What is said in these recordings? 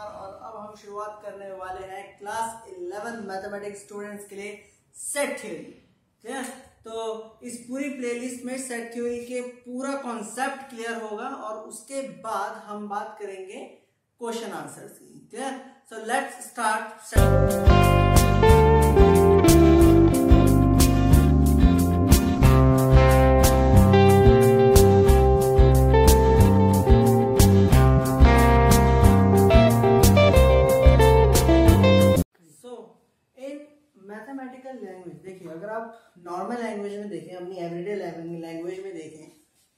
नमस्कार। और अब हम शुरुआत करने वाले हैं क्लास 11 मैथमेटिक्स स्टूडेंट्स के लिए सेट थ्योरी। ठीक है, तो इस पूरी प्लेलिस्ट में सेट थ्योरी के पूरा कॉन्सेप्ट क्लियर होगा और उसके बाद हम बात करेंगे क्वेश्चन आंसर्स की। ठीक है, so let's start. Mathematical language देखिए, अगर आप नॉर्मल लैंग्वेज में देखें, अपनी एवरीडे लैंग्वेज में देखें,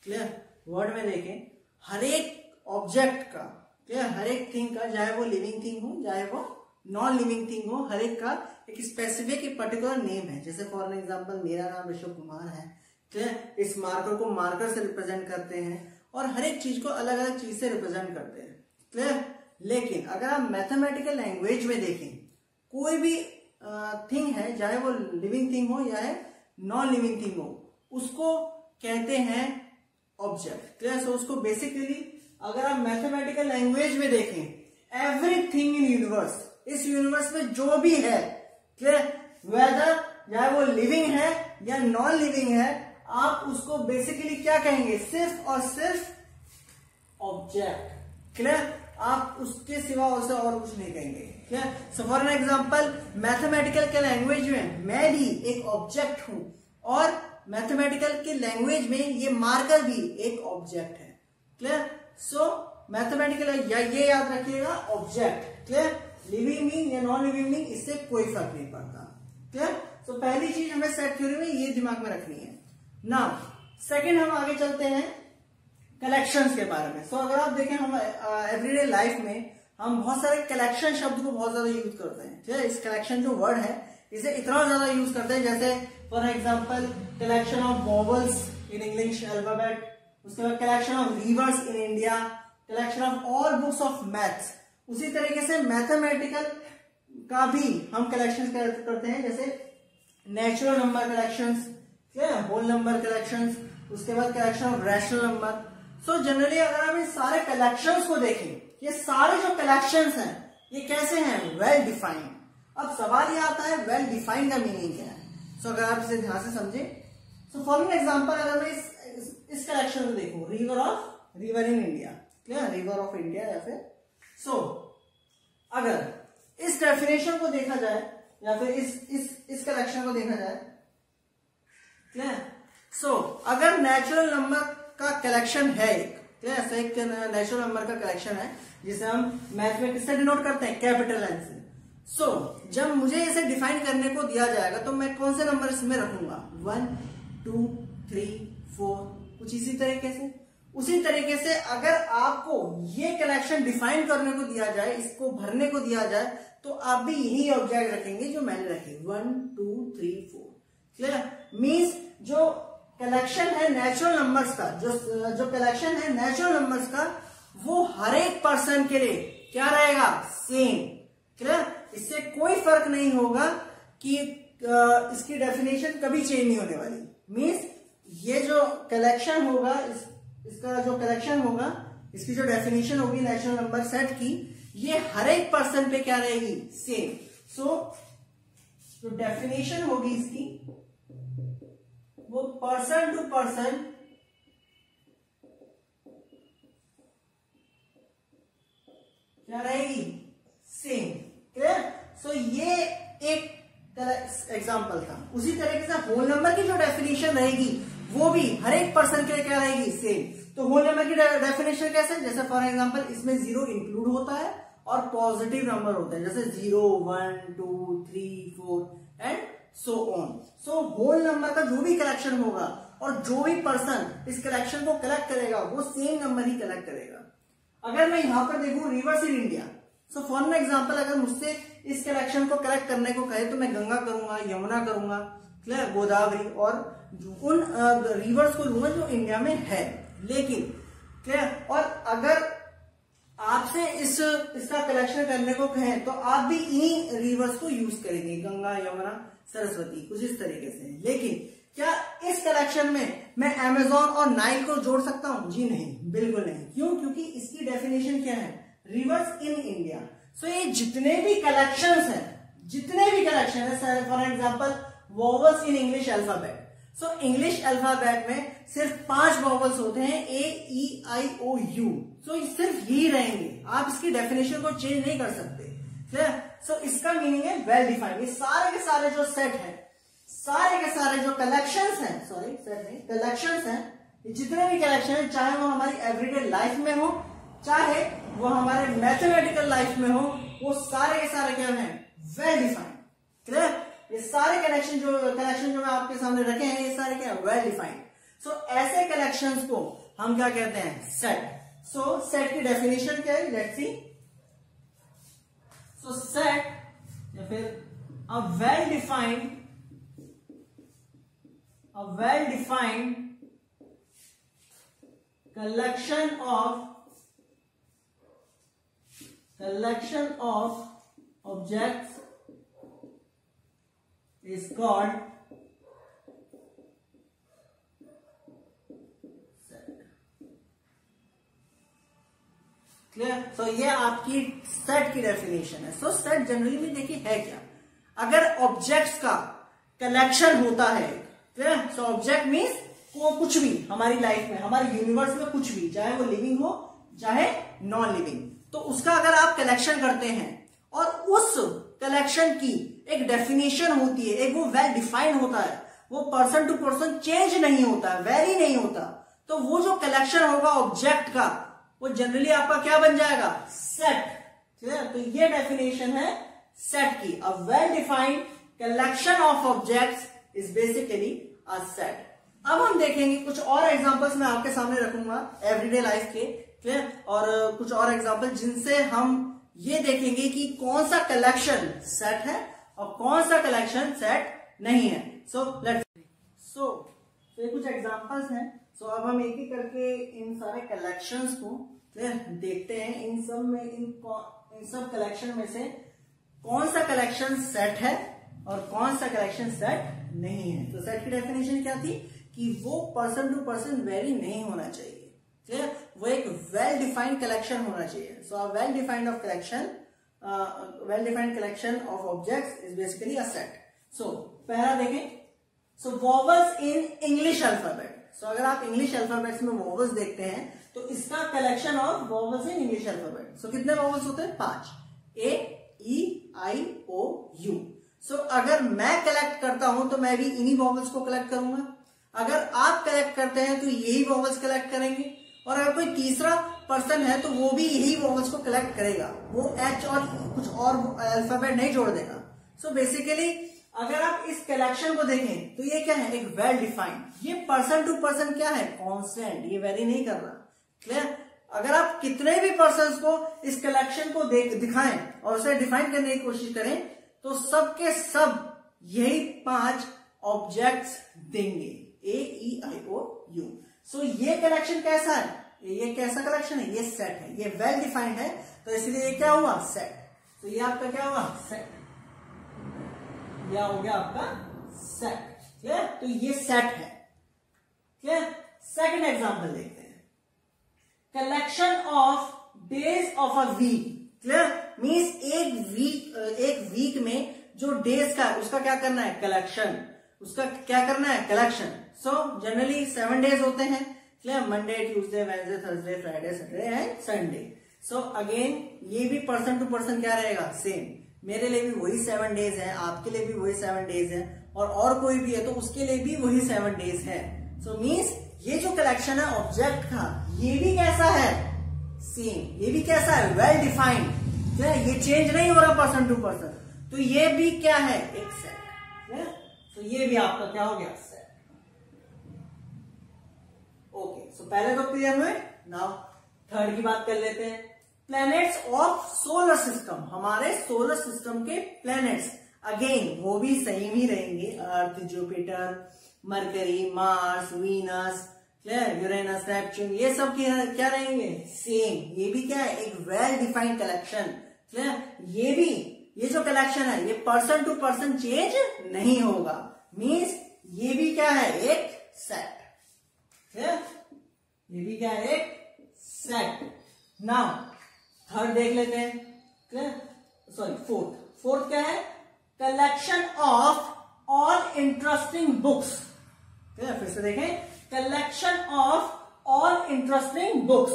क्लियर, वर्ड में देखें, हर एक ऑब्जेक्ट का, क्लियर, हर एक थिंग का, चाहे वो लिविंग थिंग हो चाहे वो नॉन लिविंग थिंग हो, हर एक का एक स्पेसिफिक एक पर्टिकुलर नेम है। जैसे फॉर एग्जांपल मेरा नाम ऋषभ कुमार है, क्लियर, इस मार्कर को मार्कर से रिप्रेजेंट करते हैं और हर एक चीज को अलग अलग चीज से रिप्रेजेंट करते हैं, क्लियर। लेकिन अगर आप मैथमेटिकल लैंग्वेज में देखें, कोई भी थिंग है, चाहे वो लिविंग थिंग हो या नॉन लिविंग थिंग हो, उसको कहते हैं ऑब्जेक्ट, क्लियर। सो उसको बेसिकली अगर आप मैथमेटिकल लैंग्वेज में देखें, एवरीथिंग इन यूनिवर्स, इस यूनिवर्स में जो भी है, क्लियर, वेदर चाहे वो लिविंग है या नॉन लिविंग है, आप उसको बेसिकली क्या कहेंगे? सिर्फ और सिर्फ ऑब्जेक्ट, क्लियर। आप उसके सिवा उसे और कुछ नहीं कहेंगे, clear. So for an example, mathematical के लैंग्वेज में मैं भी एक ऑब्जेक्ट हूं और मैथमेटिकल के लैंग्वेज में ये मार्कर भी एक ऑब्जेक्ट है, क्लियर। सो मैथमेटिकल ये याद रखिएगा, ऑब्जेक्ट, क्लियर। लिविंग बीइंग या नॉन लिविंग बीइंग, इससे कोई फर्क नहीं पड़ता, क्लियर। सो पहली चीज हमें सेट थ्योरी में ये दिमाग में रखनी है। नाउ सेकंड, हम आगे चलते हैं कलेक्शंस के बारे में। सो अगर आप देखें, हम एवरीडे लाइफ में हम बहुत सारे कलेक्शन शब्द को बहुत ज्यादा यूज करते हैं, ठीक है। इस कलेक्शन जो वर्ड है, इसे इतना ज्यादा यूज करते हैं, जैसे for example collection of vowels in English alphabet, उसके बाद collection of reverse in India, collection of all books of maths. उसी तरीके से मैथमेटिकल का भी हम कलेक्शन करते हैं, जैसे natural number collections, whole number collections, उसके बाद collection of rational number. So generally अगर आप इन सारे कलेक्शंस को देखें, ये सारे जो कलेक्शंस हैं ये कैसे हैं? Well defined. अब सवाल ये आता है, वेल डिफाइंड का मीनिंग क्या है? सो अगर आप इसे ध्यान से समझें, सो फॉर एन एग्जांपल, अगर मैं इस कलेक्शन को देखूं, river in India, clear, river of India, या फिर सो अगर इस डेफिनेशन को देखा जाए या फिर इस कलेक्शन को देखा जाए, क्लियर। सो अगर नेचुरल नंबर का कलेक्शन है एक नेचुरल नंबर का कलेक्शन है, जिसे हम मैथ में किससे डिनोट करते हैं? कैपिटल एन से। सो जब मुझे इसे डिफाइन करने को दिया जाएगा तो मैं कौन से नंबर इसमें रखूंगा? 1 2 3 4, कुछ इसी तरीके से। उसी तरीके से अगर आपको ये कलेक्शन डिफाइन करने को दिया जाए, इसको भरने को दिया जाए, तो आप भी यही ऑब्जेक्ट रखेंगे जो मैंने रखे, 1 2 3 4, क्लियर। मीन्स जो कलेक्शन है नेचुरल नंबर्स का, जो कलेक्शन है नेचुरल नंबर्स का, वो हर एक पर्सन के लिए क्या रहेगा? Same, clear. इससे कोई फर्क नहीं होगा कि इसकी डेफिनेशन कभी चेंज नहीं होने वाली। मीन्स ये जो कलेक्शन होगा, इसका जो कलेक्शन होगा, इसकी जो डेफिनेशन होगी नेचुरल नंबर सेट की, ये हर एक पर्सन पे क्या रहेगी? सेम। सो जो डेफिनेशन होगी इसकी, वो पर्सन टू पर्सन क्या रहेगी? Same, clear. सो ये एक एग्जांपल था। उसी तरीके से होल नंबर की जो डेफिनेशन रहेगी, वो भी हर एक पर्सन के लिए क्या रहेगी? सेम। तो होल नंबर की डेफिनेशन कैसे? जैसे फॉर एग्जांपल इसमें 0 इंक्लूड होता है और पॉजिटिव नंबर होते हैं, जैसे 0 1 2 3 4 and so on. So whole number का जो भी कलेक्शन होगा और जो भी पर्सन इस कलेक्शन को कलेक्ट करेगा, वो सेम नंबर ही कलेक्ट करेगा। अगर मैं यहां पर देखूं reverse in India, so for an example, अगर मुझसे इस कलेक्शन को कलेक्ट करने को कहे तो मैं गंगा करूंगा, यमुना करूंगा, क्लियर, गोदावरी, और उन रिवर्स को लूंगा जो इंडिया में है। लेकिन क्लियर, और अगर आपसे इसका कलेक्शन करने को कहें तो आप भी इन्हीं रिवर्स को यूज करेंगे, गंगा, यमुना, सरस्वती, कुछ इस तरीके से। लेकिन क्या इस कलेक्शन में मैं अमेजोन और नाइल को जोड़ सकता हूं? जी नहीं, बिल्कुल नहीं। क्यों? क्योंकि इसकी डेफिनेशन क्या है? Reverse in India. सो ये जितने भी कलेक्शंस हैं, for example vowels in English alphabet. So English alphabet में सिर्फ 5 वोवल्स होते हैं, ए ई आई ओ यू। सो सिर्फ यही रहेंगे, आप इसकी डेफिनेशन को चेंज नहीं कर सकते। क्लियर? सो इसका मीनिंग है वेल डिफाइंड। ये सारे के सारे जो सेट है, सारे के सारे जो कलेक्शंस हैं, सॉरी सेट नहीं, कलेक्शंस हैं, ये जितने भी कलेक्शन है, चाहे वो हमारी एवरीडे लाइफ में हो, चाहे वो हमारे मैथमेटिकल लाइफ में हो, वो सारे के सारे क्या है, वेल डिफाइंड। क्लियर? ये सारे कलेक्शन जो मैं आपके सामने रखे हैं, ये सारे क्या है, वेल डिफाइंड। सो ऐसे कलेक्शंस को हम क्या कहते हैं, सेट। सो सेट की डेफिनेशन क्या है, लेट्स सी। सो सेट या फिर a well defined collection of objects is called set. Clear? So ये आपकी सेट की डेफिनेशन है। सो सेट जनरली में देखिए है क्या, अगर ऑब्जेक्ट्स का कलेक्शन होता है, क्लियर? सो ऑब्जेक्ट मीन्स वो कुछ भी हमारी लाइफ में, हमारे यूनिवर्स में कुछ भी, चाहे वो लिविंग हो चाहे नॉन लिविंग, तो उसका अगर आप कलेक्शन करते हैं और उस कलेक्शन की एक डेफिनेशन होती है, एक वो वेल डिफाइंड होता है, वो पर्सन टू पर्सन चेंज नहीं होता है, वेरी नहीं होता, तो वो जो कलेक्शन होगा ऑब्जेक्ट का, वो जनरली आपका क्या बन जाएगा, सेट। क्लियर? तो ये डेफिनेशन है सेट की। अ well defined collection of objects is basically a set. अब हम देखेंगे कुछ और एग्जांपल्स मैं आपके सामने रखूंगा एवरीडे लाइफ के। क्लियर? और कुछ और एग्जांपल जिनसे हम ये देखेंगे कि कौन सा कलेक्शन सेट है और कौन सा कलेक्शन सेट नहीं है। सो ये कुछ एग्जांपल्स हैं। सो अब हम एक एक करके इन सारे कलेक्शंस को देखते हैं। इन सब कलेक्शन में से कौन सा कलेक्शन सेट है और कौन सा कलेक्शन सेट नहीं है। तो सेट की डेफिनेशन क्या थी कि वो पर्सन टू पर्सन वेरी नहीं होना चाहिए। क्लियर? वो एक वेल डिफाइंड कलेक्शन होना चाहिए। So a well defined collection of objects is basically a set. सो पहला देखें, so vowels in English alphabet. So अगर आप इंग्लिश अल्फाबेट्स में वोवल्स देखते हैं तो इसका collection of vowels in English alphabet. So कितने वोवल्स होते हैं, 5, ए ई आई ओ यू। सो अगर मैं कलेक्ट करता हूं तो मैं भी इन्हीं वोवल्स को कलेक्ट करूंगा, अगर आप कलेक्ट करते हैं तो यही वोवल्स कलेक्ट करेंगे, और अगर कोई तीसरा पर्सन है तो वो भी यही वोवल्स को कलेक्ट करेगा, वो एच और कुछ और अल्फाबेट नहीं जोड़ देगा। सो बेसिकली अगर आप इस कलेक्शन को देखें तो ये क्या है, एक वेल डिफाइंड। ये पर्सन टू पर्सन क्या है, कॉन्स्टेंट, ये वेरी नहीं कर रहा। क्लियर? अगर आप कितने भी पर्सन को इस कलेक्शन को दिखाएं और उसे डिफाइन करने की कोशिश करें तो सबके सब यही 5 ऑब्जेक्ट्स देंगे, ए ई आई ओ यू। सो ये कलेक्शन कैसा है, ये कैसा कलेक्शन है, ये सेट है, ये वेल डिफाइंड है, तो इसलिए ये क्या हुआ, सेट। तो ये आपका क्या हुआ, सेट, यह हो गया आपका सेट। क्लियर? तो ये सेट है। क्लियर? सेकंड एग्जांपल देखते हैं, collection of days of a week. Clear? Means एक वीक में जो डेज का उसका क्या करना है, कलेक्शन, उसका क्या करना है, कलेक्शन। सो जनरली 7 डेज होते हैं। Clear? Monday, Tuesday, Wednesday, Thursday, Friday, Saturday and Sunday. So again ये भी पर्सन टू पर्सन क्या रहेगा, सेम। मेरे लिए भी वही 7 डेज है, आपके लिए भी वही 7 डेज है, और कोई भी है तो उसके लिए भी वही 7 डेज है। सो मीन्स ये जो कलेक्शन है ऑब्जेक्ट का, ये भी कैसा है, सेम। ये भी कैसा है, वेल डिफाइंड। ये चेंज नहीं हो रहा पर्सन टू पर्सन, तो ये भी क्या है, एक सेट। तो ये भी आपका क्या हो गया, सेट। ओके, सो पहले तो क्लियर हुए। नाउ थर्ड की बात कर लेते हैं, प्लैनेट्स ऑफ सोलर सिस्टम। हमारे सोलर सिस्टम के प्लैनेट्स अगेन वो भी सेम ही रहेंगे, Earth, Jupiter, Mercury, Mars, Venus, clear, Uranus, Neptune, ये सब क्या रहेंगे, सेम। ये भी क्या है, एक वेल डिफाइंड कलेक्शन। क्लियर? ये जो कलेक्शन है ये पर्सन टू पर्सन चेंज नहीं होगा, मीन्स ये भी क्या है, एक सेट। क्लियर? ये भी क्या है, एक सेट। नाउ थर्ड देख लेते हैं, सॉरी फोर्थ क्या है, collection of all interesting books. फिर से देखें, collection of all interesting books.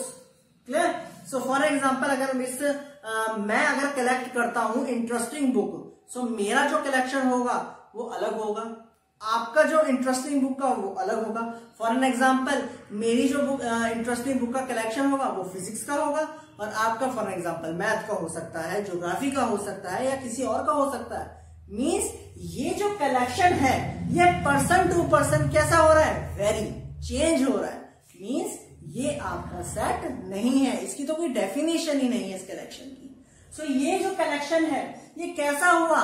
Clear. So for example अगर मैं अगर कलेक्ट करता हूं इंटरेस्टिंग बुक, सो मेरा जो कलेक्शन होगा वो अलग होगा, आपका जो इंटरेस्टिंग बुक का वो अलग होगा। फॉर एन एग्जांपल मेरी जो बुक इंटरेस्टिंग बुक का कलेक्शन होगा वो फिजिक्स का होगा, और आपका फॉर एग्जांपल मैथ का हो सकता है, ज्योग्राफी का हो सकता है, या किसी और का हो सकता है। मीन्स ये जो कलेक्शन है ये पर्सन टू पर्सन कैसा हो रहा है, वेरी चेंज हो रहा है। मीन्स ये आपका सेट नहीं है, इसकी तो कोई डेफिनेशन ही नहीं है इस कलेक्शन की। सो ये जो कलेक्शन है ये कैसा हुआ,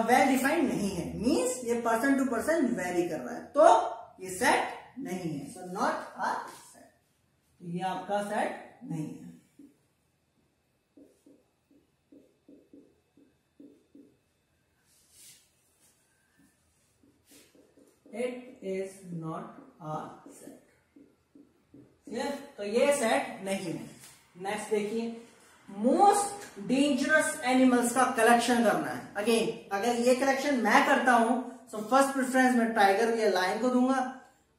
वेल डिफाइंड नहीं है। मीन्स ये पर्सन टू पर्सन वेरी कर रहा है, तो ये सेट नहीं है। सो नॉट अ सेट, ये आपका सेट नहीं है। It is not a set. Clear. तो ये सेट नहीं है। नेक्स्ट देखिए, मोस्ट डेंजरस एनिमल्स का कलेक्शन करना है। अगेन अगर ये कलेक्शन मैं करता हूं तो फर्स्ट प्रेफरेंस मैं टाइगर या लायन को दूंगा।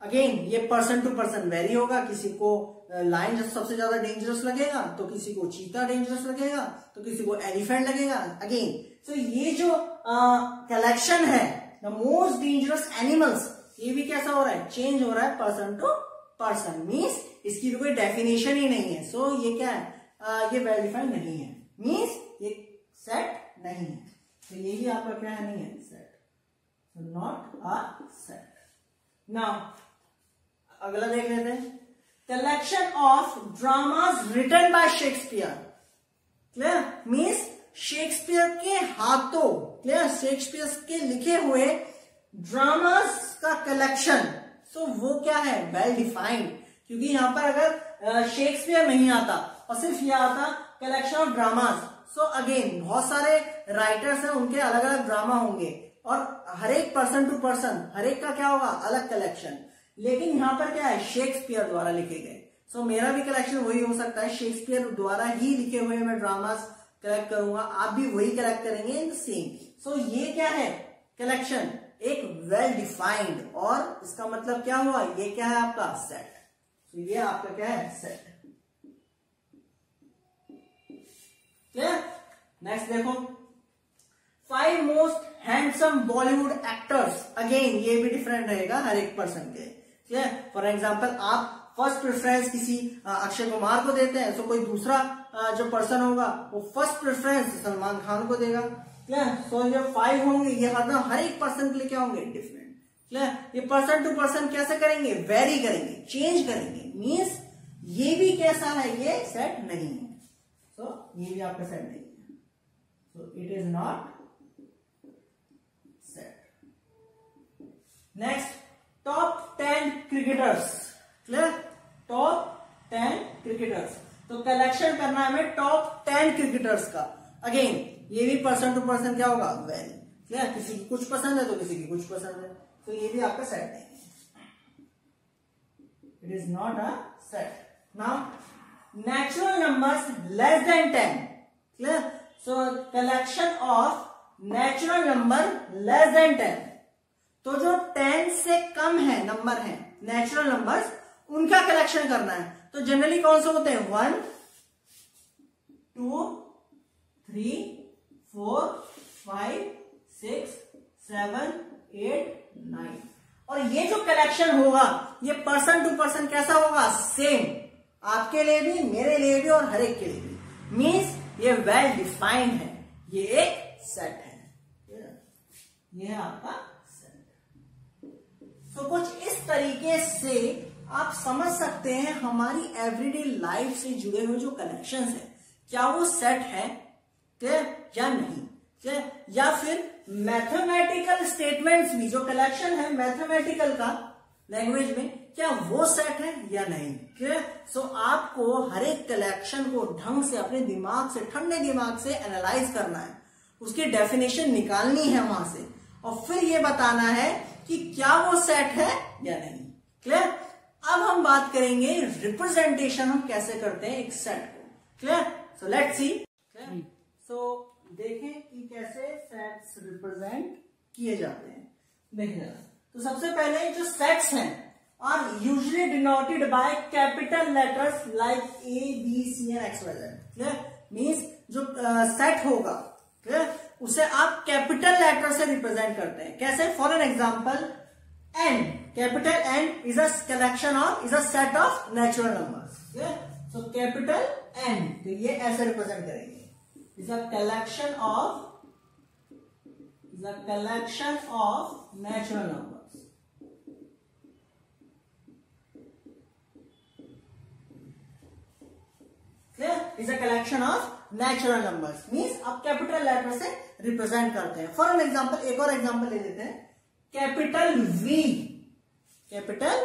अगेन ये पर्सन टू पर्सन वेरी होगा, किसी को लायन सबसे ज्यादा डेंजरस लगेगा, तो किसी को चीता डेंजरस लगेगा, तो किसी को एलिफेंट लगेगा। अगेन तो ये जो कलेक्शन है द मोस्ट डेंजरस एनिमल्स, ये भी कैसा हो रहा है, चेंज हो रहा है पर्सन टू पर्सन। मीन्स इसकी तो कोई डेफिनेशन ही नहीं है। सो ये क्या है, ये वेल डिफाइंड नहीं है। मीन्स ये सेट नहीं है। तो ये भी आपका क्या है, नहीं है set, not a set. Now अगला देख लेते हैं, collection of dramas written by Shakespeare. Clear. Means Shakespeare के हाथों, क्लियर, शेक्सपियर के लिखे हुए ड्रामास का कलेक्शन। सो वो क्या है, वेल डिफाइंड, क्योंकि यहां पर अगर शेक्सपियर नहीं आता और सिर्फ यह आता collection of dramas, so again बहुत सारे राइटर्स हैं, उनके अलग अलग ड्रामा होंगे और हर एक पर्सन टू पर्सन हर एक का क्या होगा, अलग कलेक्शन। लेकिन यहां पर क्या है, शेक्सपियर द्वारा लिखे गए। सो मेरा भी कलेक्शन वही हो सकता है, शेक्सपियर द्वारा ही लिखे हुए मैं ड्रामास कलेक्ट करूंगा, आप भी वही कलेक्ट करेंगे इन सेम। सो ये क्या है, कलेक्शन एक वेल डिफाइंड, और इसका मतलब क्या हुआ, ये क्या है आपका सेट। तो ये आपका क्या है, सेट। क्लियर। नेक्स्ट देखो, 5 most handsome Bollywood actors. Again ये भी डिफरेंट रहेगा हर एक पर्सन के। क्लियर। फॉर एग्जांपल आप फर्स्ट प्रेफरेंस किसी अक्षय कुमार को देते हैं, तो कोई दूसरा जो पर्सन होगा वो फर्स्ट प्रेफरेंस सलमान खान को देगा। क्लियर। सो ये 5 होंगे, ये हर एक पर्सन के लिए क्या होंगे, डिफरेंट। क्लियर। ये पर्सन टू पर्सन कैसे करेंगे, वेरी करेंगे, चेंज करेंगे। मीन्स ये भी कैसा है, ये सेट नहीं है। सो ये भी आपका सेट नहीं है। So it is not set. Next, top 10 cricketers. Clear. Top 10 cricketers, तो कलेक्शन करना है हमें टॉप 10 क्रिकेटर्स का। अगेन ये भी पर्सन टू पर्सन क्या होगा, वेरी। क्लियर। किसी की कुछ पसंद है तो किसी की कुछ पसंद है, तो ये भी आपका सेट नहीं है। It is not a set. Now natural numbers less than 10। Clear. So collection of natural number less than 10, तो जो 10 से कम है नंबर है नेचुरल नंबर्स, उनका कलेक्शन करना है। तो जनरली कौन से होते हैं, 1 2 3 4 5 6 7 8 9। और ये जो कलेक्शन होगा ये पर्सन टू पर्सन कैसा होगा, सेम, आपके लिए भी, मेरे लिए भी, और हर एक के लिए भी। मीन्स ये वेल डिफाइंड है, ये एक सेट है। ये है आपका सेट। तो कुछ इस तरीके से आप समझ सकते हैं हमारी एवरीडे लाइफ से जुड़े हुए जो कनेक्शंस है, क्या वो सेट है या नहीं। या फिर मैथमेटिकल स्टेटमेंट्स भी, जो कलेक्शन है मैथमेटिकल का लैंग्वेज में, क्या वो सेट है या नहीं। क्लियर। सो आपको हर एक कलेक्शन को ढंग से अपने दिमाग से, ठंडे दिमाग से एनालाइज करना है, उसकी डेफिनेशन निकालनी है वहां से, और फिर ये बताना है कि क्या वो सेट है या नहीं। क्लियर। अब हम बात करेंगे रिप्रेजेंटेशन हम कैसे करते हैं एक सेट को। क्लियर। So let's see. सो देखें कि कैसे सेट्स रिप्रेजेंट किए जाते हैं। देखिए तो सबसे पहले जो सेट्स हैं are usually denoted by capital letters like A B C and X Y Z. Clear? Means जो सेट होगा, क्लियर, उसे आप कैपिटल लेटर से रिप्रेजेंट करते हैं। कैसे? For an example N, capital N is a collection of, is a set of natural numbers. Clear? So capital N, तो ये ऐसे रिप्रेजेंट करेंगे, is a collection of natural numbers. Clear? Is a collection of natural numbers. Means आप capital letter से represent करते हैं। For an example, एक और एग्जाम्पल ले लेते हैं, कैपिटल वी। कैपिटल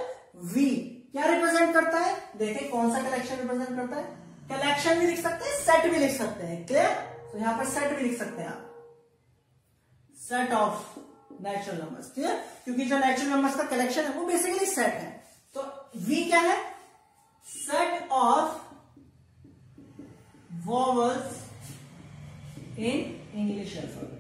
वी क्या रिप्रेजेंट करता है? देखें कौन सा कलेक्शन रिप्रेजेंट करता है। कलेक्शन भी लिख सकते हैं, सेट भी लिख सकते हैं। क्लियर? तो यहां पर सेट भी लिख सकते हैं आप, set of natural numbers. Clear? क्योंकि जो नेचुरल नंबर्स का कलेक्शन है वो बेसिकली सेट है। तो वी क्या है? Set of vowels in English alphabet.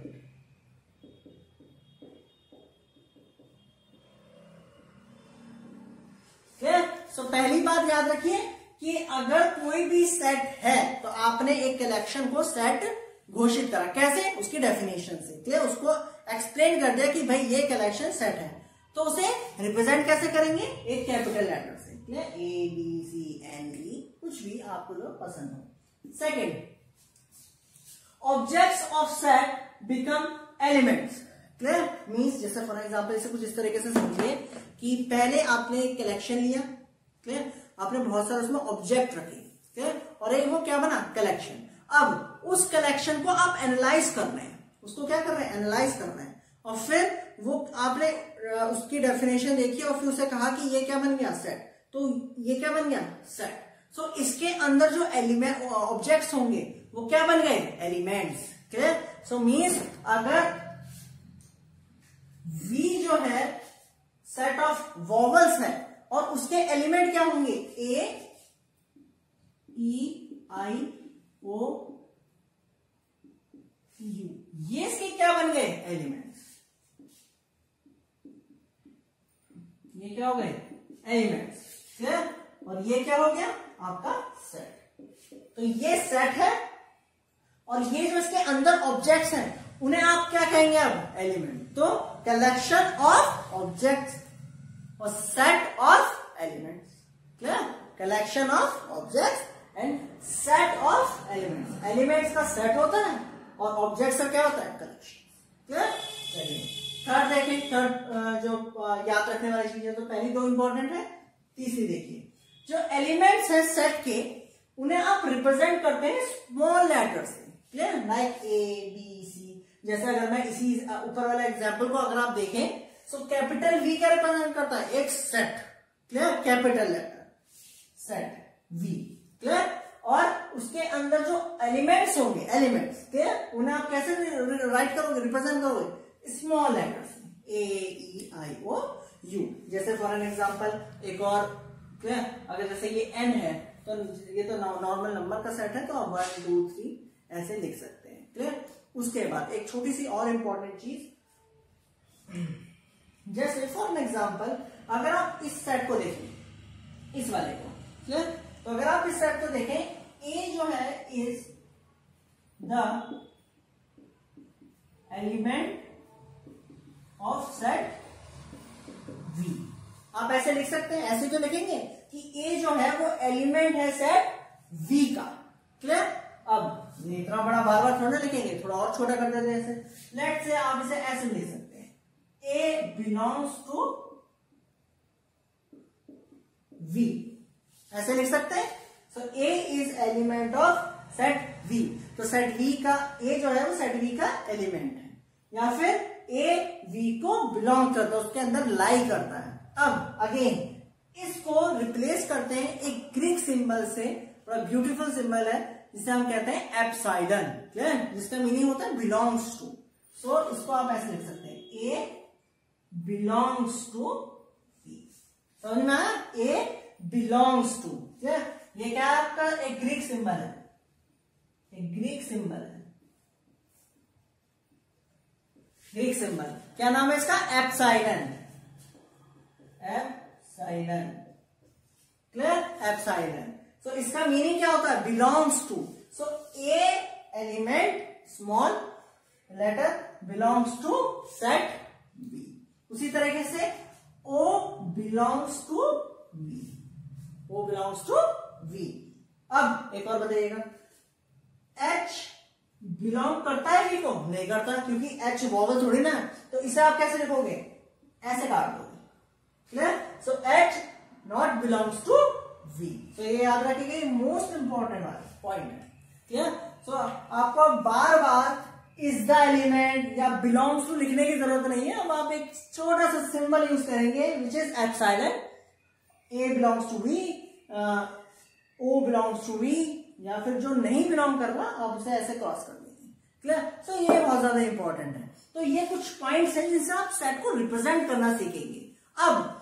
Clear? So पहली बात याद रखिए कि अगर कोई भी सेट है तो आपने एक कलेक्शन को सेट घोषित करा। कैसे? उसकी डेफिनेशन से। क्लियर? उसको एक्सप्लेन कर दिया कि भाई ये कलेक्शन सेट है, तो उसे रिप्रेजेंट कैसे करेंगे? एक कैपिटल लेटर से। Clear? A B C N E, कुछ भी आपको जो पसंद हो। Second, objects of set become elements. Clear? Means जैसे फॉर एग्जाम्पल इसे कुछ इस तरीके से समझिए कि पहले आपने एक कलेक्शन लिया, क्लियर, आपने बहुत सारे उसमें ऑब्जेक्ट रखे, क्लियर, और एक वो क्या बना? कलेक्शन। अब उस कलेक्शन को आप एनालाइज कर रहे हैं, उसको क्या कर रहे हैं? एनालाइज कर रहे हैं, और फिर वो आपने उसकी डेफिनेशन देखी और फिर उसे कहा कि ये क्या बन गया? सेट। तो ये क्या बन गया? सेट। सो इसके अंदर जो एलिमेंट ऑब्जेक्ट्स होंगे वो क्या बन गए? एलिमेंट्स। क्लियर? सो मीन्स अगर वी जो है सेट ऑफ वॉवल्स है और उसके एलिमेंट क्या होंगे? ए ई आई ओ यू, ये इसके क्या बन गए? एलिमेंट्स। ये क्या हो गए? एलिमेंट्स। क्लियर? और ये क्या हो गया? आपका सेट। तो ये सेट है और ये जो इसके अंदर ऑब्जेक्ट्स हैं उन्हें आप क्या कहेंगे? अब एलिमेंट। तो कलेक्शन ऑफ ऑब्जेक्ट्स और set of elements. Clear? Collection of objects and set of elements. Elements का सेट होता है और ऑब्जेक्ट्स का क्या होता है? कलेक्शन। क्लियर? चलिए थर्ड देखें। थर्ड जो याद रखने वाली चीजें, तो पहली दो इंपॉर्टेंट है, तीसरी देखिए। जो एलिमेंट्स है सेट के, उन्हें आप रिप्रेजेंट करते हैं स्मॉल लेटर से। Clear? Like A B C. जैसे अगर मैं इसी ऊपर वाला एग्जाम्पल को अगर आप देखें, सो कैपिटल वी क्या रिप्रेजेंट करता है? एक set. Clear? Capital letter set V. Clear? और उसके अंदर जो एलिमेंट्स होंगे, एलिमेंट्स, क्लियर, उन्हें आप कैसे राइट करोगे? रिप्रेजेंट करोगे small letters, A E I O U. जैसे फॉर एन एग्जांपल एक और, क्लियर, अगर जैसे ये एन है तो ये तो नॉर्मल नंबर का सेट है, तो आप 1 2 3 ऐसे लिख सकते हैं। क्लियर? उसके बाद एक छोटी सी और इंपॉर्टेंट चीज, जैसे फॉर एन एग्जांपल अगर आप इस सेट को देखें, इस वाले को, क्लियर, तो अगर आप इस सेट को देखें, ए जो है is the element of set V. आप ऐसे लिख सकते हैं, ऐसे तो लिखेंगे कि ए जो है वो एलिमेंट है सेट वी का। क्लियर? अब इतना बड़ा बार बार थोड़ा लिखेंगे, थोड़ा और छोटा कर देते हैं ऐसे। लेट से आप इसे ऐसे लिख सकते हैं, ए बिलोंग्स टू वी, ऐसे लिख सकते हैं। So A is element of set V. तो सेट वी का ए जो है वो सेट वी का एलिमेंट है, या फिर ए वी को बिलोंग करता है, उसके अंदर लाई करता है। अब अगेन इसको रिप्लेस करते हैं एक ग्रीक सिंबल से, बड़ा ब्यूटीफुल सिंबल है जिसे हम कहते हैं एप्साइडन। क्लियर? जिसका मीनिंग होता है बिलोंग्स टू। सो इसको आप ऐसे लिख सकते हैं, ए बिलोंग्स टू वी। समझ में आया? A belongs to. क्लियर? ये क्या है आपका? एक ग्रीक सिंबल है, एक ग्रीक सिंबल है। ग्रीक सिंबल, क्या नाम है इसका? Epsilon. Epsilon, clear? Epsilon. So इसका मीनिंग क्या होता है? Belongs to. So A element small letter belongs to set B. उसी तरीके से O belongs to V, O belongs to V। अब एक और बताइएगा, H बिलोंग करता है V को? नहीं करता, क्योंकि H वॉवल थोड़ी ना, तो इसे आप कैसे लिखोगे? ऐसे काट दोगे, clear? So H not belongs to V। तो ये याद रखिएगा, ये मोस्ट इंपॉर्टेंट पॉइंट है, क्लियर? सो आपको बार बार इज द एलिमेंट या बिलोंग्स टू लिखने की जरूरत नहीं है। अब आप एक छोटा सा सिंबल यूज करेंगे which is epsilon. A belongs to V, O belongs to V, या फिर जो नहीं बिलोंग कर रहा आप उसे ऐसे क्रॉस कर देंगे, क्लियर? सो ये बहुत ज्यादा इंपॉर्टेंट है। तो ये कुछ पॉइंट्स हैं जिनसे आप सेट को रिप्रेजेंट करना सीखेंगे। अब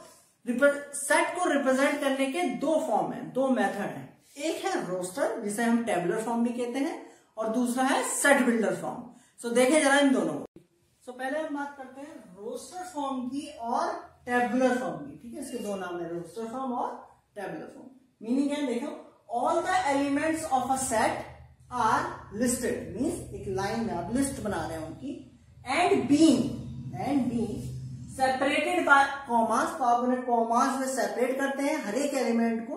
सेट को रिप्रेजेंट करने के दो फॉर्म है, दो मेथड है। एक है रोस्टर, जिसे हम टेबुलर फॉर्म भी कहते हैं, और दूसरा है सेट बिल्डर फॉर्म। सो देखें जरा इन दोनों को। सो पहले हम बात करते हैं रोस्टर फॉर्म की और टेबुलर फॉर्म की, ठीक है? इसके दो नाम है, रोस्टर फॉर्म और टेबुलर फॉर्म। मीनिंग है, देखो, all the elements of a set are listed, means एक लाइन में आप लिस्ट बना रहे हैं उनकी, and being separated by commas, तो आप उन्हें कॉमास में सेपरेट करते हैं हर एक एलिमेंट को,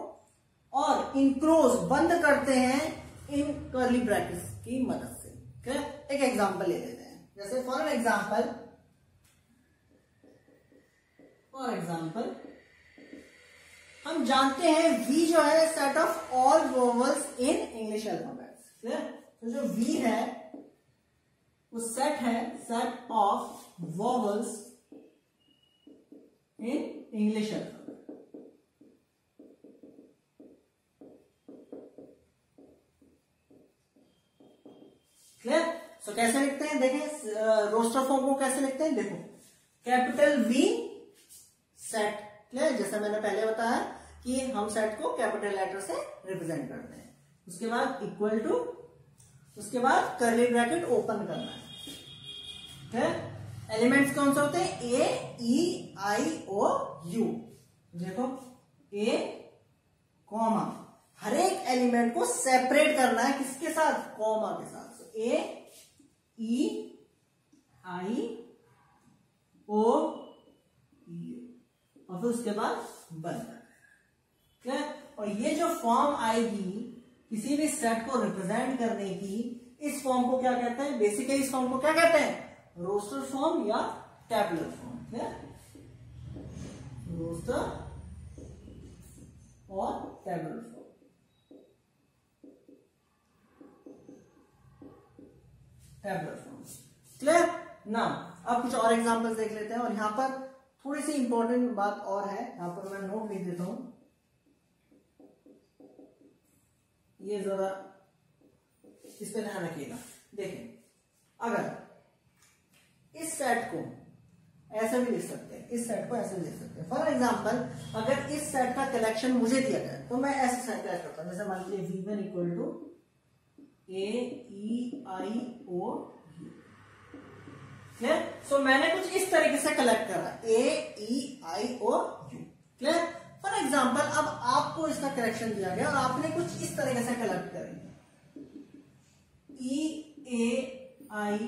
और इनक्लोज बंद करते हैं इन कर्ली ब्रैकेट्स की मदद से। एक एग्जांपल ले लेते हैं, जैसे फॉर एग्जांपल हम जानते हैं V जो है set of all vowels in English alphabets, clear? तो जो V है वो सेट है, set of vowels in English alphabet, clear? So कैसे लिखते हैं, देखें रोस्टर फॉर्म को कैसे लिखते हैं। देखो, कैपिटल V सेट, क्लियर? जैसे मैंने पहले बताया कि हम सेट को कैपिटल लेटर से रिप्रेजेंट करते हैं। उसके बाद इक्वल टू, उसके बाद कर्ली ब्रैकेट ओपन करना है, ठीक? एलिमेंट्स कौन से होते हैं? ए, ई, आई, ओ, यू। देखो, ए कॉमा, हर एक एलिमेंट को सेपरेट करना है, किसके साथ? कॉमा के साथ। ए, ई, आई, ओ, यू, और फिर उसके बाद बंद, क्लियर? और ये जो फॉर्म आएगी किसी भी सेट को रिप्रेजेंट करने की, इस फॉर्म को क्या कहते हैं? बेसिकली इस फॉर्म को क्या कहते हैं? रोस्टर फॉर्म या टेबुलर फॉर्म, क्लियर? रोस्टर और tabular form, tabular form, clear? Now अब कुछ और एग्जांपल्स देख लेते हैं, और यहां पर थोड़ी सी इंपॉर्टेंट बात और है, यहां पर मैं नोट लिख देता हूं, ये जरा इस पे ध्यान रखिएगा। देखें, अगर इस सेट को ऐसे भी लिख सकते हैं, इस सेट को ऐसे भी लिख सकते हैं। फॉर एग्जांपल, अगर इस सेट का कलेक्शन मुझे दिया जाए तो मैं ऐसे सेट कलेक्ट करता हूं, जैसे मान लीजिए V1 equal to A, E, I, O, U, clear? So मैंने कुछ इस तरीके से कलेक्ट करा, A, E, I, O, U, clear? For example, अब आपको इसका करेक्शन दिया गया और आपने कुछ इस तरीके से कलेक्ट करेंगे, ई, ए, आई,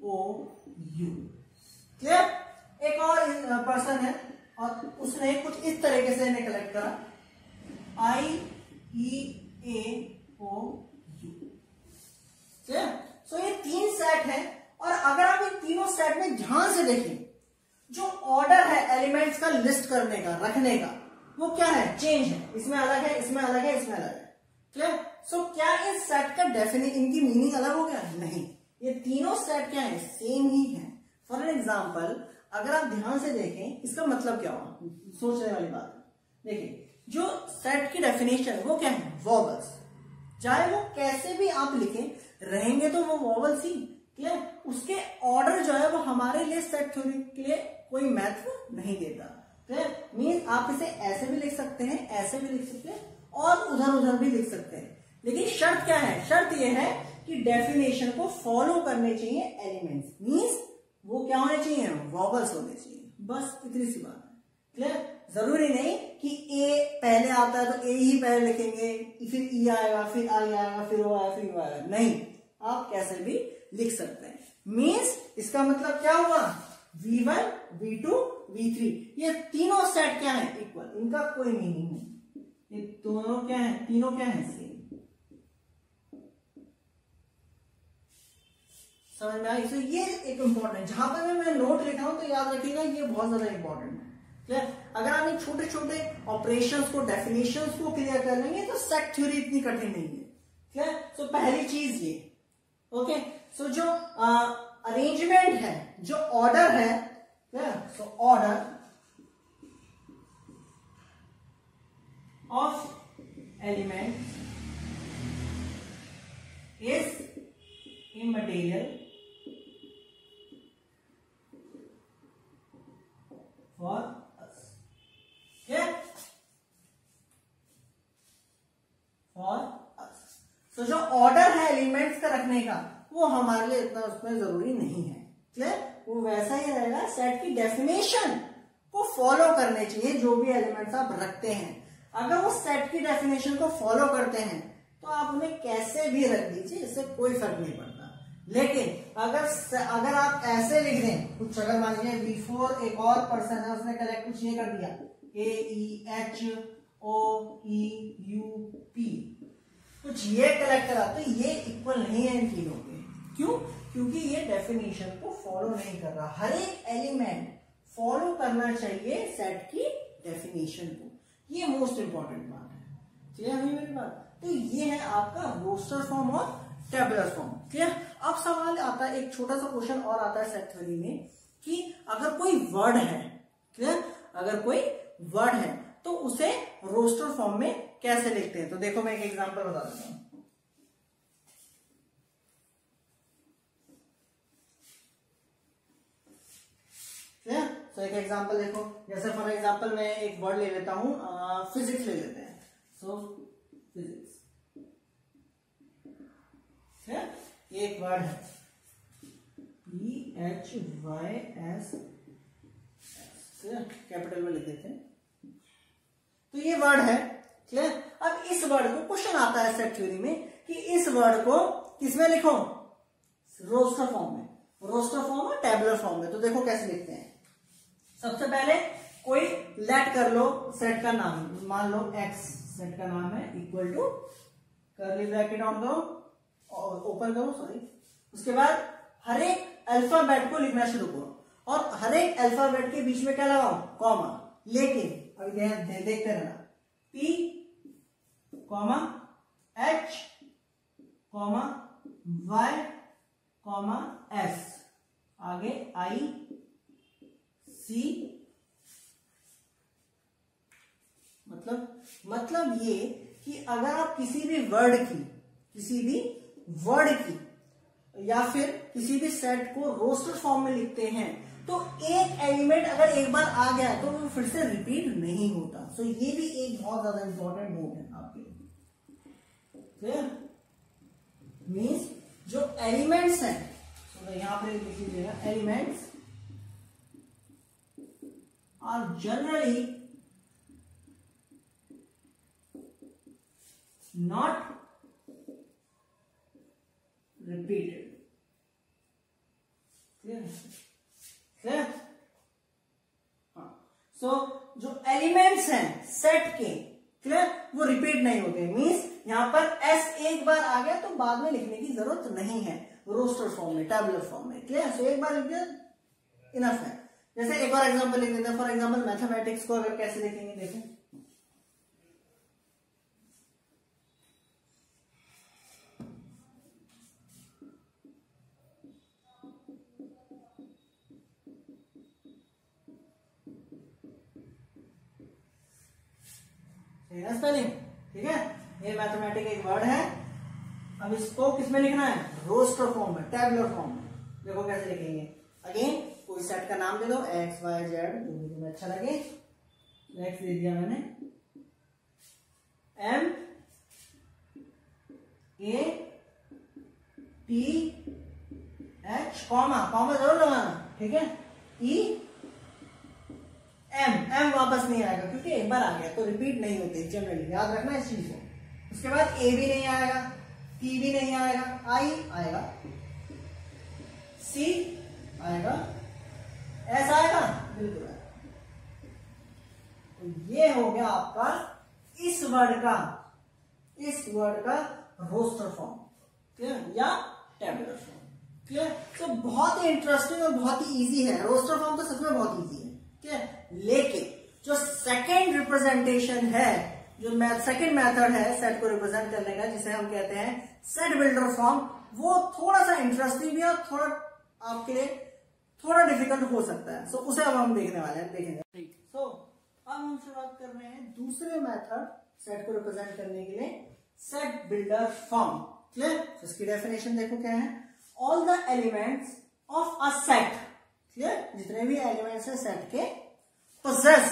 ओ, यू, क्लियर? एक और पर्सन है और उसने कुछ इस तरीके से इन्हें कलेक्ट करा, आई, ई, ए, ओ, यू, क्लियर? सो ये तीन सेट है, और अगर आप इन तीनों सेट में ध्यान से देखें, जो ऑर्डर है एलिमेंट्स का लिस्ट करने का, रखने का, वो क्या है? चेंज है। इसमें अलग है, इसमें अलग है, इसमें अलग है, क्लियर? सो क्या इस सेट का डेफिनेशन, इनकी मीनिंग अलग हो गया? नहीं, ये तीनों सेट क्या है? सेम ही है। फॉर एग्जाम्पल, अगर आप ध्यान से देखें, इसका मतलब क्या हुआ? सोचने वाली बात है। देखिए, जो सेट की डेफिनेशन वो क्या है? वॉवल्स। चाहे वो कैसे भी आप लिखें, रहेंगे तो वो वॉवल्स ही, क्लियर? उसके ऑर्डर जो है वो हमारे लिए सेट थ्योरी के लिए कोई महत्व नहीं देता, क्लियर? मीन आप इसे ऐसे भी लिख सकते हैं, ऐसे भी लिख सकते हैं, और उधर उधर भी लिख सकते हैं, लेकिन शर्त क्या है? शर्त यह है कि डेफिनेशन को फॉलो करने चाहिए एलिमेंट्स, मीन्स वो क्या होने चाहिए, वॉवल्स होने चाहिए, बस इतनी सी बात है। क्लियर? जरूरी नहीं कि ए पहले आता है तो ए ही पहले लिखेंगे, फिर ई आएगा, फिर आई आएगा, फिर ओ आएगा, फिर ओ आएगा, नहीं, आप कैसे भी लिख सकते हैं। मीन्स इसका मतलब क्या हुआ, V1, V2, V3 ये तीनों सेट क्या है, इक्वल, इनका कोई मीनिंग नहीं, ये दोनों क्या है, तीनों क्या है, सेम। समझ में आई? तो ये एक इंपॉर्टेंट, जहां पर मैं नोट लिखा हूं तो याद रखिएगा, ये बहुत ज्यादा इंपॉर्टेंट है। क्लियर? अगर आप इन छोटे छोटे ऑपरेशंस को, डेफिनेशंस को क्लियर कर लेंगे तो सेट थ्योरी इतनी कठिन नहीं है। क्लियर? सो पहली चीज ये, ओके। सो जो अरेंजमेंट है, जो ऑर्डर है, so order of element is immaterial for us, for us. So जो ऑर्डर है एलिमेंट्स का रखने का, वो हमारे लिए इतना उसमें जरूरी नहीं है। क्लियर? वो वैसा ही रहेगा, सेट की डेफिनेशन को फॉलो करने चाहिए जो भी एलिमेंट्स आप रखते हैं। अगर वो सेट की डेफिनेशन को फॉलो करते हैं तो आप उन्हें कैसे भी रख दीजिए, इससे कोई फर्क नहीं पड़ता। लेकिन अगर आप ऐसे लिख दें कुछ, अगर मान लीजिए बिफोर एक और पर्सन है, उसने कलेक्ट कुछ ये कर दिया, AEHOEUP, कुछ ये कलेक्ट करा, तो ये इक्वल नहीं है इन तीनों के। क्यों? क्योंकि ये डेफिनेशन को फॉलो नहीं कर रहा। हर एक एलिमेंट फॉलो करना चाहिए सेट की डेफिनेशन को, ये मोस्ट इंपॉर्टेंट बात है। क्लियर है मेरी बात? तो ये है आपका रोस्टर फॉर्म और टेबुलर फॉर्म। क्लियर? अब सवाल आता है, एक छोटा सा क्वेश्चन और आता है सेट थ्योरी में, कि अगर कोई वर्ड है, क्लियर, अगर कोई वर्ड है तो उसे रोस्टर फॉर्म में कैसे लिखते हैं। तो देखो मैं एक एग्जांपल बता देता हूं। क्लियर? तो एक एग्जांपल देखो, जैसे फॉर एग्जांपल मैं एक वर्ड ले लेता हूं, फिजिक्स ले लेते हैं। सो फिजिक्स, एक वर्ड है PHYS, कैपिटल में लिख देते हैं। तो ये वर्ड है। क्लियर? अब इस वर्ड को, क्वेश्चन आता है सेट थ्योरी में कि इस वर्ड को किसमें लिखो, रोस्टर फॉर्म में, रोस्टर फॉर्म और टेबुलर फॉर्म में। तो देखो कैसे लिखते हैं। सबसे पहले कोई लेट कर लो सेट का नाम, मान लो x सेट का नाम है, equal to, curly bracket on करो और ओपन करो, सॉरी। उसके बाद हर एक अल्फाबेट को लिखना शुरू करो, और हर एक अल्फाबेट के बीच में क्या लगाओ, कॉमा। लेकिन अभी देखते रहना, P, H, Y, S, आगे I, C, मतलब ये कि अगर आप किसी भी वर्ड की या फिर किसी भी सेट को रोस्टर फॉर्म में लिखते हैं तो एक एलिमेंट अगर एक बार आ गया तो वो फिर से रिपीट नहीं होता। सो ये भी एक बहुत ज्यादा इंपॉर्टेंट नोट है आपके लिए। क्लियर? मीन्स जो एलिमेंट्स हैं, तो यहां पर लिख लीजिएगा, elements are generally not repeated. Clear? हाँ। So जो एलिमेंट्स हैं सेट के, क्लियर, वो रिपीट नहीं होते। मींस यहां पर S एक बार आ गया तो बाद में लिखने की जरूरत नहीं है, रोस्टर फॉर्म में, टेबुलर फॉर्म में। क्लियर? सो एक बार लिख दिया इनफ है। जैसे एक और एग्जांपल लिख देते हैं। फॉर एग्जांपल मैथमेटिक्स को अगर कैसे लिखेंगे, देखो, स्पेलिंग, ठीक है। ये मैथमेटिक एक वर्ड है, अब इसको किसमें लिखना है, रोस्टर फॉर्म में, टेबुलर फॉर्म में। देखो कैसे लिखेंगे। अगेन कोई सेट का नाम दे दो, एक्स वाई जेड, जो भी तुम्हें अच्छा लगे। एक्स दे दिया मैंने, M A T H, comma जरूर लगाना, ठीक है, ई एम वापस नहीं आएगा क्योंकि एक बार आ गया तो रिपीट नहीं होते जनरली, याद रखना इस चीज को। उसके बाद ए भी नहीं आएगा, टी भी नहीं आएगा, आई आएगा, सी आएगा, एस आएगा, बिल्कुल आएगा। तो ये हो गया आपका इस वर्ड का रोस्टर फॉर्म, क्लियर, या टेबुलर फॉर्म, क्लियर। तो बहुत ही इंटरेस्टिंग और बहुत ही इजी है। रोस्टर फॉर्म तो सच में बहुत इजी है, ठीक, लेकिन जो सेकेंड रिप्रेजेंटेशन है, जो सेकेंड मेथड है सेट को रिप्रेजेंट करने का, जिसे हम कहते हैं सेट बिल्डर फॉर्म, वो थोड़ा सा इंटरेस्टिंग भी है और थोड़ा आपके लिए थोड़ा डिफिकल्ट हो सकता है। सो उसे अब हम देखने वाले हैं, देखेंगे। सो अब हम शुरुआत कर रहे हैं दूसरे मेथड सेट को रिप्रेजेंट करने के लिए, सेट बिल्डर फॉर्म, क्लियर। इसकी डेफिनेशन देखो क्या है, all the elements of a set, clear, जितने भी एलिमेंट्स है सेट के, possess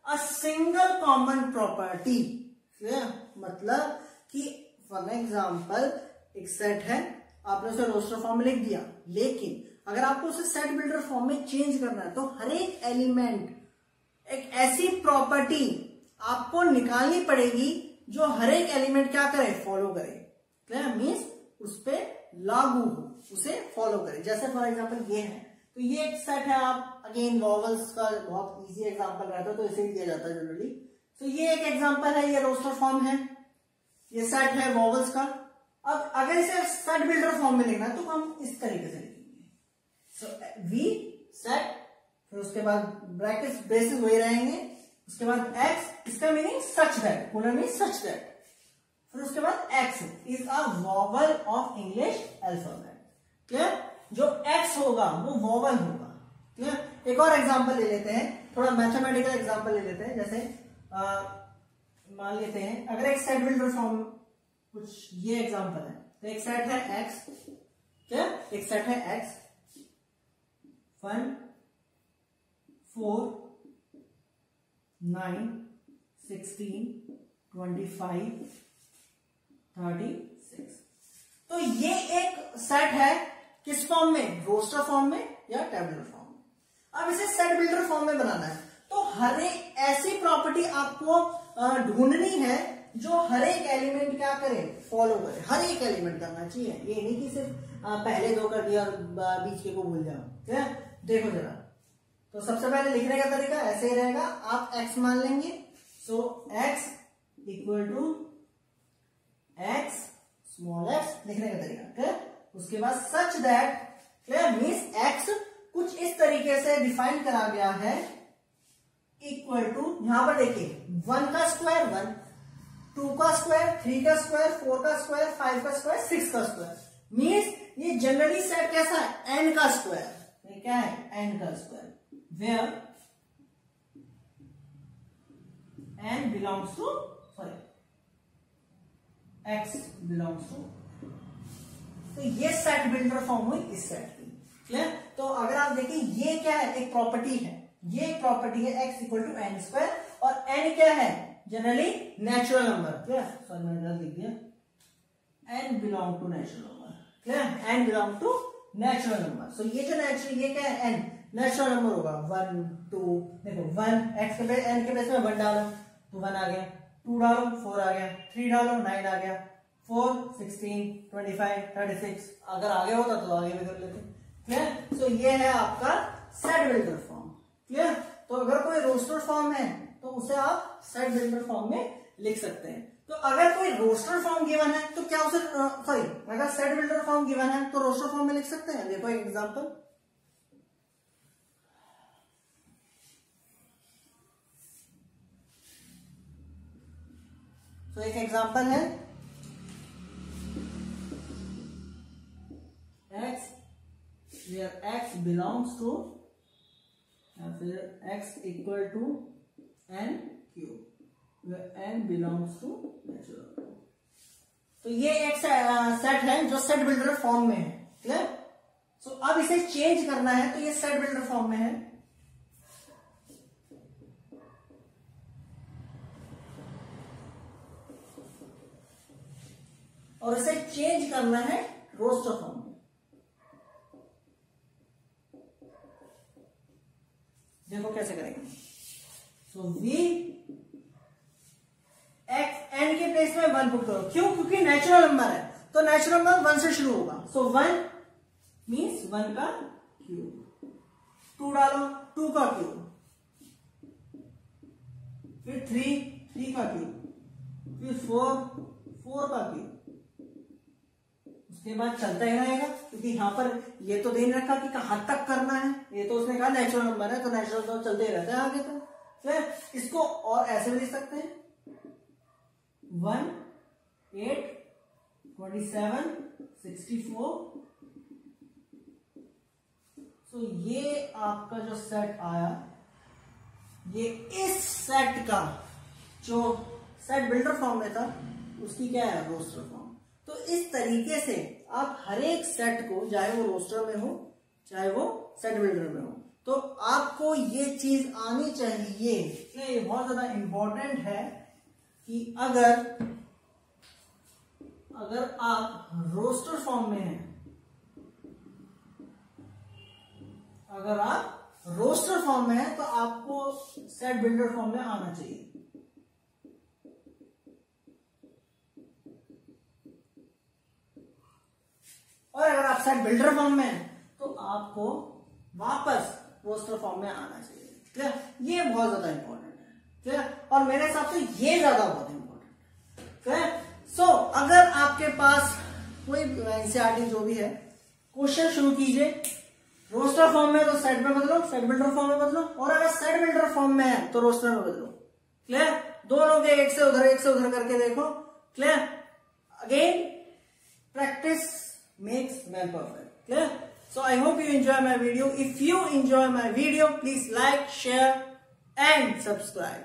a single common property, clear, मतलब कि फॉर एग्जाम्पल एक सेट है, आपने उसे रोस्टर फॉर्म में लिख दिया, लेकिन अगर आपको उसे सेट बिल्डर फॉर्म में चेंज करना है तो हर एक एलिमेंट एक ऐसी प्रॉपर्टी आपको निकालनी पड़ेगी जो हर एक एलिमेंट क्या करे, फॉलो करे, क्लियर, मीन्स उस पर लागू हो, उसे फॉलो करे। जैसे फॉर एग्जाम्पल ये है, तो ये एक सेट है, आप अगेन वॉवल्स का बहुत इजी एग्जांपल रहता है तो इसे ही दिया जाता है जनरली। तो ये एक एग्जांपल है, ये रोस्टर फॉर्म है, ये सेट है वॉवल्स का। अब अगर इसे सेट बिल्डर फॉर्म में लिखना है तो हम इस तरीके से लिखेंगे, सो वी सेट, फिर उसके बाद ब्रैकेट्स ब्रेसेस वही रहेंगे, उसके बाद एक्स, इसका मीनिंग सच दैट, पुनः मीन सच दैट, फिर उसके बाद x is a vowel of English alphabet, clear. जो एक्स होगा वो वॉवल होगा, क्लियर। एक और एग्जांपल ले लेते हैं, थोड़ा मैथमेटिकल एग्जांपल ले लेते हैं। जैसे मान लेते हैं अगर एक सेट बिल्डर फॉर्म, कुछ ये एग्जांपल है, तो एक सेट है एक्स, क्या, एक सेट है एक्स 1 4 9 16 25 36। तो ये एक सेट है किस फॉर्म में, रोस्टर फॉर्म में या टेबुलर फॉर्म में। अब इसे सेट बिल्डर फॉर्म में बनाना है तो हर एक ऐसी प्रॉपर्टी आपको ढूंढनी है जो हर एक एलिमेंट क्या करे, फॉलो करे, हर एक एलिमेंट करना चाहिए, ये नहीं कि सिर्फ पहले दो कर दिया और बीच के को भूल जाओ, ठीक है। देखो जरा, तो सबसे पहले लिखने का तरीका ऐसे ही रहेगा, आप x मान लेंगे, so x equal to x small x, लिखने का तरीका, ठीक है। उसके बाद such that, clear, means x कुछ इस तरीके से डिफाइन करा गया है, इक्वल टू, यहां पर देखिए 1 का स्क्वायर 1, 2 का स्क्वायर 3 का स्क्वायर 4 का स्क्वायर 5 का स्क्वायर 6 का स्क्वायर, मीन्स ये जनरली सेट कैसा है, n का स्क्वायर, ये क्या है, n का square, where n belongs to, sorry x belongs to, तो ये सेट बिल्डर फॉर्म हुई इस सेट की, क्लियर। तो अगर आप देखें ये क्या है, एक प्रॉपर्टी है, ये एक प्रॉपर्टी है x equal to n square, और n क्या है, generally natural number, clear, sorry मैंने गलत लिख दिया, n belong to natural number, clear, n belong to natural number. So ये जो नेचुरल, ये क्या है, n नेचुरल नंबर होगा, 1 2, देखो 1 x के बेस, n के बेस में 1 डालो तो 1 आ गया, 2 डालो 4 आ गया, 3 डालो 9 आ गया, 4 16 25 36, अगर आगे होता तो आगे भी कर लेते, क्लियर। सो ये है आपका सेट बिल्डर फॉर्म, क्लियर। तो अगर कोई रोस्टर फॉर्म है तो उसे आप सेट बिल्डर फॉर्म में लिख सकते हैं। तो अगर कोई रोस्टर फॉर्म गिवन है तो क्या उसे, सॉरी, अगर सेट बिल्डर फॉर्म गिवन है तो रोस्टर फॉर्म में लिख सकते हैं। देखो एक एग्जांपल, तो एक एग्जांपल है x where x belongs to, या फिर x equal to n cube where n belongs to natural। तो ये एक सेट है जो सेट बिल्डर फॉर्म में है, क्लियर। सो अब इसे चेंज करना है तो ये सेट बिल्डर फॉर्म में है, और इसे चेंज करना है रोस्टर फॉर्म में। 10 के प्लेस में 1 पुट करो। क्यों? क्योंकि नेचुरल नंबर है, तो नेचुरल नंबर 1 से शुरू होगा। सो 1 मीन्स 1 का क्यूब। 2 डालो, 2 का क्यूब, फिर 3 का क्यूब, फिर 4 का क्यूब। उसके बाद चलता ही रहेगा, क्योंकि यहाँ पर ये तो दे नहीं रखा कि कहां तक करना है, ये तो उसने कहा नेचुरल नंबर है, तो नेचुरल नंबर चलते ही रहता है आगे तक। तो इसको और ऐसे भी लिख सकते हैं 1, 8, 27, 64। तो ये आपका जो सेट आया, ये इस सेट का जो सेट बिल्डर फॉर्म में था उसकी क्या है? Roster form. तो इस तरीके से आप हर एक सेट को, चाहे वो रोस्टर में हो चाहे वो सेट बिल्डर में हो, तो आपको ये चीज आनी चाहिए। ये बहुत ज्यादा इंपॉर्टेंट है कि अगर आप रोस्टर फॉर्म में हैं, अगर आप रोस्टर फॉर्म में हैं, तो आपको सेट बिल्डर फॉर्म में आना चाहिए। और अगर आप सेट बिल्डर फॉर्म में हैं, तो आपको वापस रोस्टर फॉर्म में आना चाहिए। क्लियर? ये बहुत ज्यादा इंपॉर्टेंट है। क्लियर? और मेरे हिसाब से ये ज्यादा बहुत इंपॉर्टेंट है। क्लियर? सो अगर आपके पास कोई एनसीईआरटी जो भी है, क्वेश्चन शुरू कीजिए रोस्टर फॉर्म में तो सेट में बदलो, सेट बिल्डर फॉर्म में बदलो, और अगर सेट बिल्डर फॉर्म में है तो रोस्टर में बदलो। क्लियर? दोनों के एक से उधर करके देखो। Clear? Again practice makes man perfect. Clear? So I hope you enjoy my video. If you enjoy my video, please like, share and subscribe.